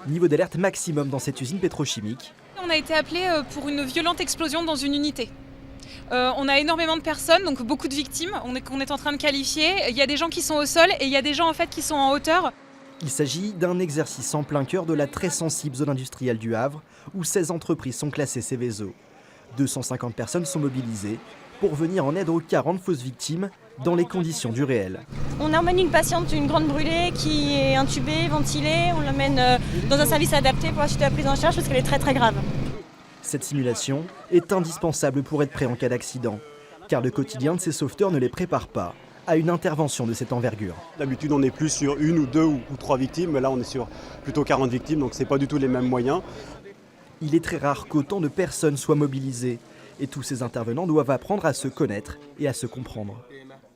Niveau d'alerte maximum dans cette usine pétrochimique. On a été appelé pour une violente explosion dans une unité. On a énormément de personnes, donc beaucoup de victimes qu'on est en train de qualifier. Il y a des gens qui sont au sol et il y a des gens en fait qui sont en hauteur. Il s'agit d'un exercice en plein cœur de la très sensible zone industrielle du Havre, où 16 entreprises sont classées Seveso. 250 personnes sont mobilisées pour venir en aide aux 40 fausses victimes dans les conditions du réel. On emmène une patiente, une grande brûlée, qui est intubée, ventilée. On l'emmène dans un service adapté pour assurer la prise en charge parce qu'elle est très très grave. Cette simulation est indispensable pour être prêt en cas d'accident, car le quotidien de ces sauveteurs ne les prépare pas à une intervention de cette envergure. D'habitude, on est plus sur une ou deux ou trois victimes, mais là, on est sur plutôt 40 victimes, donc ce n'est pas du tout les mêmes moyens. Il est très rare qu'autant de personnes soient mobilisées, et tous ces intervenants doivent apprendre à se connaître et à se comprendre.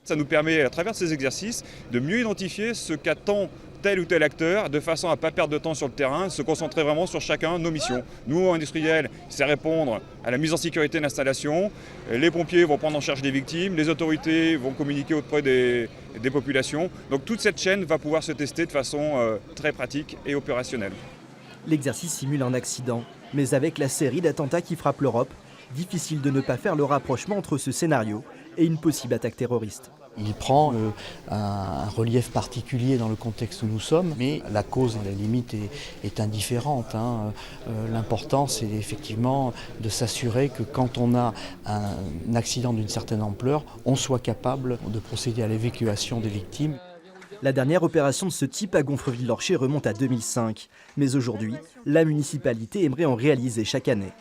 Ça nous permet, à travers ces exercices, de mieux identifier ce qu'attend tel ou tel acteur, de façon à ne pas perdre de temps sur le terrain, se concentrer vraiment sur chacun nos missions. Nous, industriels, c'est répondre à la mise en sécurité de l'installation. Les pompiers vont prendre en charge les victimes, les autorités vont communiquer auprès des populations. Donc toute cette chaîne va pouvoir se tester de façon très pratique et opérationnelle. L'exercice simule un accident, mais avec la série d'attentats qui frappent l'Europe, difficile de ne pas faire le rapprochement entre ce scénario et une possible attaque terroriste. Il prend un relief particulier dans le contexte où nous sommes, mais la cause, à la limite, est indifférente. L'important, c'est effectivement de s'assurer que quand on a un accident d'une certaine ampleur, on soit capable de procéder à l'évacuation des victimes. La dernière opération de ce type à Gonfreville-Lorcher remonte à 2005. Mais aujourd'hui, la municipalité aimerait en réaliser chaque année.